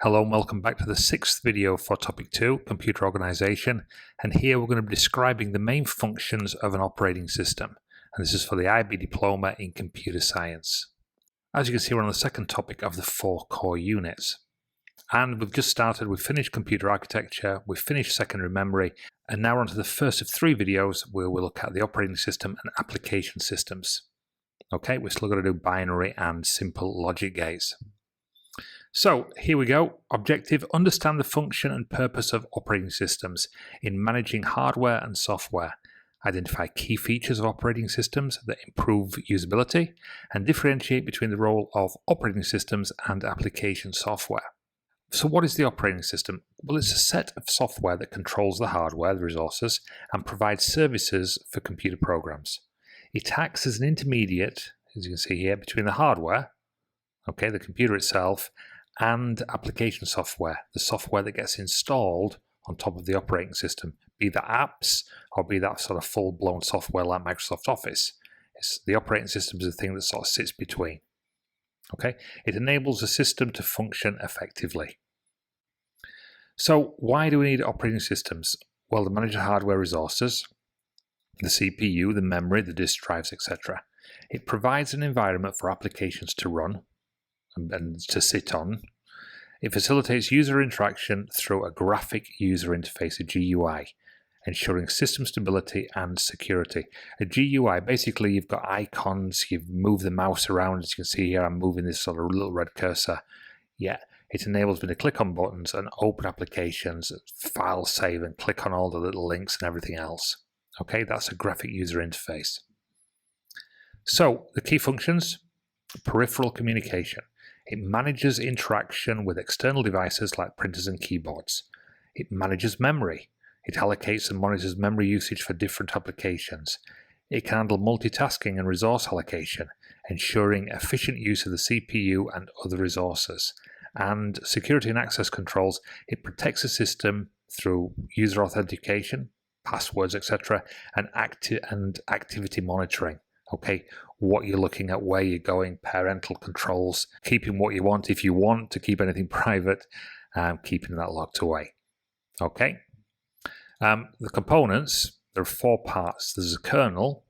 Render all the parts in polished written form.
Hello and welcome back to the sixth video for topic 2, computer organization, and here we're going to be describing the main functions of an operating system, and this is for the IB Diploma in Computer Science. As you can see, we're on the second topic of the 4 core units, and we've just started, we've finished computer architecture, we've finished secondary memory, and now we're on to the first of 3 videos where we'll look at the operating system and application systems. Okay, we're still going to do binary and simple logic gates. So here we go. Objective: understand the function and purpose of operating systems in managing hardware and software. Identify key features of operating systems that improve usability and differentiate between the role of operating systems and application software. So what is the operating system? Well, it's a set of software that controls the hardware, the resources, and provides services for computer programs. It acts as an intermediate, as you can see here, between the hardware, okay, the computer itself, and application software, the software that gets installed on top of the operating system, be that apps or be that sort of full-blown software like Microsoft Office. The operating system is the thing that sort of sits between. Okay, it enables the system to function effectively. So why do we need operating systems? Well, to manage the hardware resources, the CPU, the memory, the disk drives, etc. It provides an environment for applications to run and to sit on. It facilitates user interaction through a graphic user interface, a GUI, ensuring system stability and security. A GUI, basically you've got icons, you've moved the mouse around, as you can see here, I'm moving this sort of little red cursor. Yeah, it enables me to click on buttons and open applications, file save, and click on all the little links and everything else. Okay, that's a graphic user interface. So, the key functions: peripheral communication. It manages interaction with external devices like printers and keyboards. It manages memory. It allocates and monitors memory usage for different applications. It can handle multitasking and resource allocation, ensuring efficient use of the CPU and other resources. And security and access controls. It protects the system through user authentication, passwords, etc., and activity monitoring. Okay, what you're looking at, where you're going, parental controls, keeping what you want if you want to keep anything private, keeping that locked away. Okay, the components, there are 4 parts. There's a kernel,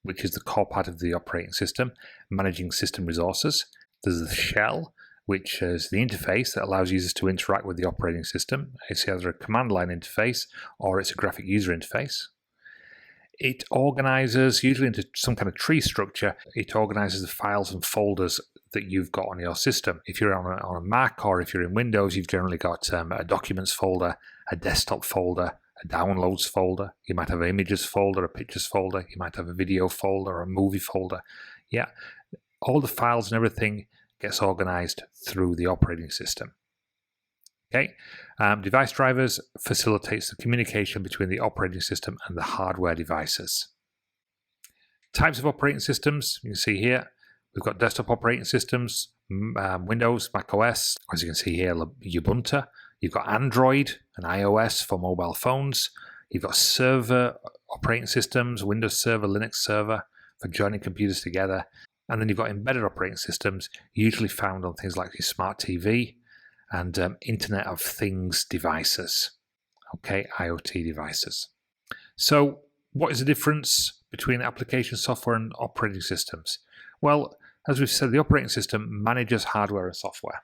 which is the core part of the operating system, managing system resources. There's the shell, which is the interface that allows users to interact with the operating system. It's either a command line interface or it's a graphic user interface. It organizes, usually into some kind of tree structure, it organizes the files and folders that you've got on your system. If you're on a Mac or if you're in Windows, you've generally got a documents folder, a desktop folder, a downloads folder. You might have an images folder, a pictures folder. You might have a video folder or a movie folder. Yeah, all the files and everything gets organized through the operating system. Okay, device drivers facilitates the communication between the operating system and the hardware devices. Types of operating systems, you can see here, we've got desktop operating systems, Windows, Mac OS, as you can see here, Ubuntu. You've got Android and iOS for mobile phones. You've got server operating systems, Windows Server, Linux Server for joining computers together. And then you've got embedded operating systems, usually found on things like your smart TV, and Internet of Things devices, okay, IoT devices. So what is the difference between application software and operating systems? Well, as we've said, the operating system manages hardware and software.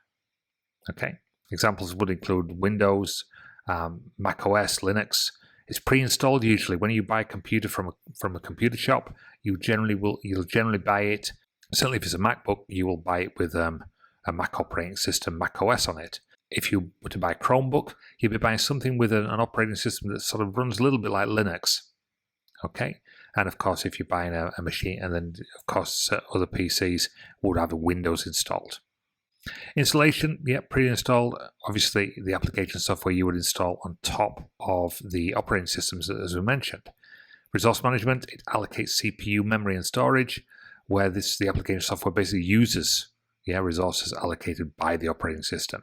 Okay, examples would include Windows, Mac OS, Linux. It's pre-installed usually. When you buy a computer from a computer shop, you'll generally buy it. Certainly, if it's a MacBook, you will buy it with a Mac operating system, Mac OS on it. If you were to buy a Chromebook, you'd be buying something with an operating system that sort of runs a little bit like Linux. Okay, and of course, if you're buying a machine, and then of course other PCs would have a Windows installed. Installation, yeah, pre-installed. Obviously, the application software you would install on top of the operating systems, as we mentioned. Resource management, it allocates CPU, memory, and storage, where the application software basically uses resources allocated by the operating system.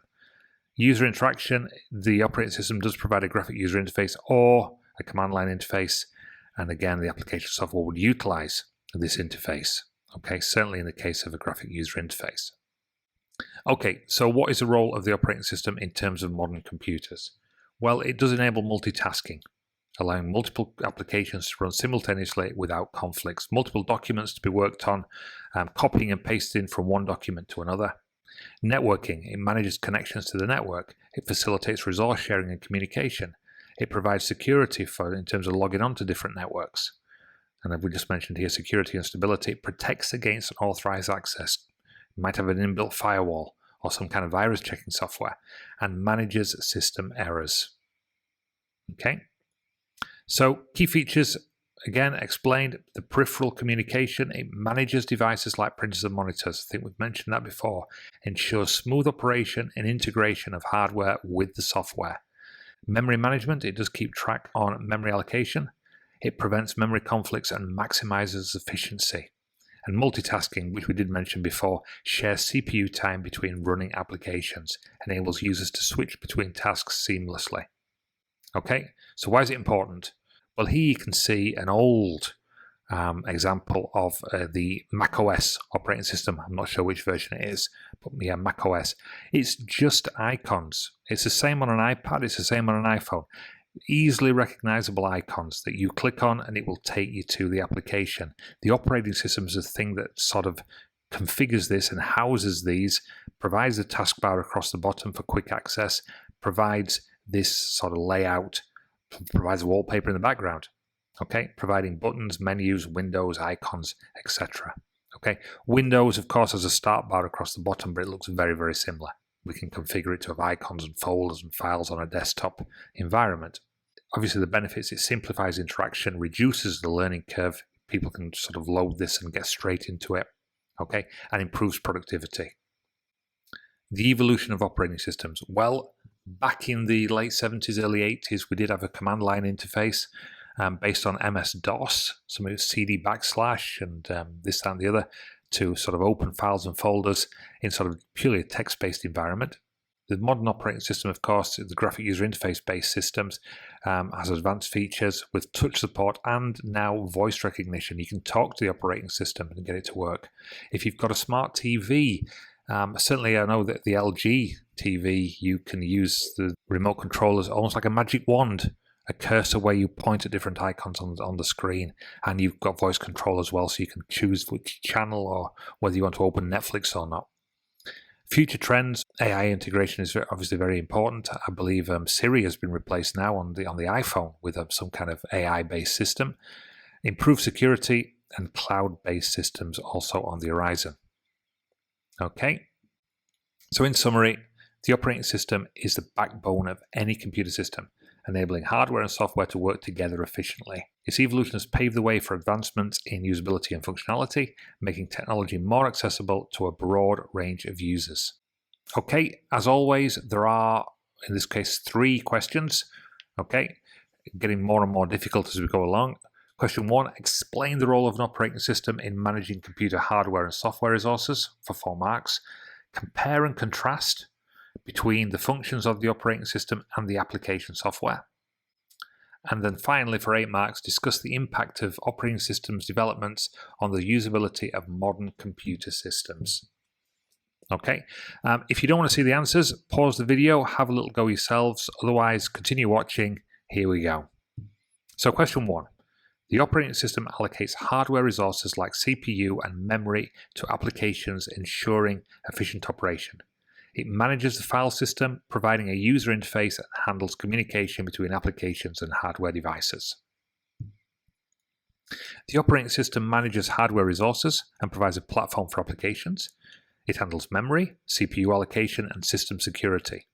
User interaction, the operating system does provide a graphic user interface or a command line interface, and again, the application software would utilize this interface. Okay, certainly in the case of a graphic user interface. Okay, so what is the role of the operating system in terms of modern computers? Well, it does enable multitasking, allowing multiple applications to run simultaneously without conflicts, multiple documents to be worked on, copying and pasting from one document to another. Networking, it manages connections to the network, it facilitates resource sharing and communication, it provides security in terms of logging on to different networks. And as we just mentioned here, security and stability, it protects against unauthorized access. It might have an inbuilt firewall or some kind of virus checking software, and manages system errors. Okay, so key features, again explained: the peripheral communication, it manages devices like printers and monitors. I think we've mentioned that before. Ensures smooth operation and integration of hardware with the software. Memory management, it does keep track on memory allocation. It prevents memory conflicts and maximizes efficiency. And multitasking, which we did mention before, shares CPU time between running applications, enables users to switch between tasks seamlessly. Okay, so why is it important? Well, here you can see an old example of the macOS operating system. I'm not sure which version it is, but yeah, macOS. It's just icons. It's the same on an iPad, it's the same on an iPhone. Easily recognizable icons that you click on and it will take you to the application. The operating system is the thing that sort of configures this and houses these, provides the taskbar across the bottom for quick access, provides this sort of layout, provides wallpaper in the background. Okay, providing buttons, menus, windows, icons, etc. Okay, Windows, of course, has a start bar across the bottom, but it looks very, very similar. We can configure it to have icons and folders and files on a desktop environment. Obviously, the benefits: it simplifies interaction, reduces the learning curve. People can sort of load this and get straight into it. Okay, and improves productivity. The evolution of operating systems. Well, back in the late 70s, early 80s, we did have a command line interface based on MS-DOS, some of it CD / and this, that, and the other, to sort of open files and folders in sort of purely a text-based environment. The modern operating system, of course, the graphic user interface-based systems, has advanced features with touch support and now voice recognition. You can talk to the operating system and get it to work. If you've got a smart TV, certainly I know that the LG TV, you can use the remote controllers almost like a magic wand, a cursor where you point at different icons on the screen, and you've got voice control as well, so you can choose which channel or whether you want to open Netflix or not. Future trends: AI integration is obviously very important. I believe Siri has been replaced now on the iPhone with some kind of AI-based system. Improved security and cloud-based systems also on the horizon. Okay, so in summary, the operating system is the backbone of any computer system, enabling hardware and software to work together efficiently. Its evolution has paved the way for advancements in usability and functionality, making technology more accessible to a broad range of users. Okay, as always, there are, in this case, 3 questions. Okay, getting more and more difficult as we go along. Question 1, explain the role of an operating system in managing computer hardware and software resources, for 4 marks. Compare and contrast between the functions of the operating system and the application software. And then finally, for 8 marks, discuss the impact of operating systems developments on the usability of modern computer systems. Okay, if you don't want to see the answers, pause the video, have a little go yourselves. Otherwise, continue watching. Here we go. So question 1. The operating system allocates hardware resources like CPU and memory to applications, ensuring efficient operation. It manages the file system, providing a user interface, and handles communication between applications and hardware devices. The operating system manages hardware resources and provides a platform for applications. It handles memory, CPU allocation, and system security.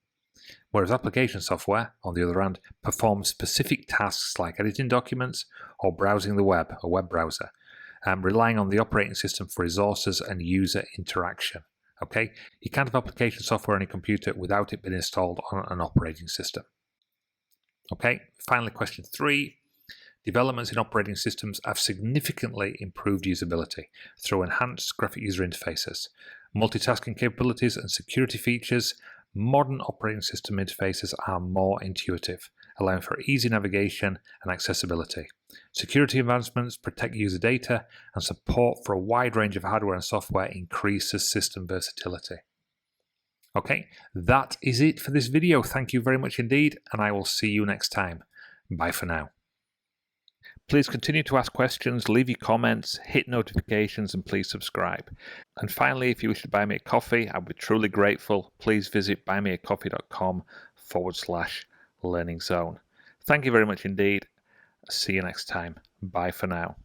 Whereas application software, on the other hand, performs specific tasks like editing documents or browsing the web, a web browser, relying on the operating system for resources and user interaction. Okay, you can't have application software on a computer without it being installed on an operating system. Okay, finally, question 3. Developments in operating systems have significantly improved usability through enhanced graphic user interfaces, multitasking capabilities, and security features. Modern operating system interfaces are more intuitive, allowing for easy navigation and accessibility. Security advancements protect user data, and support for a wide range of hardware and software increases system versatility. Okay, that is it for this video. Thank you very much indeed, and I will see you next time. Bye for now. Please continue to ask questions, leave your comments, hit notifications, and please subscribe. And finally, if you wish to buy me a coffee, I'd be truly grateful. Please visit buymeacoffee.com/learning zone. Thank you very much indeed. See you next time. Bye for now.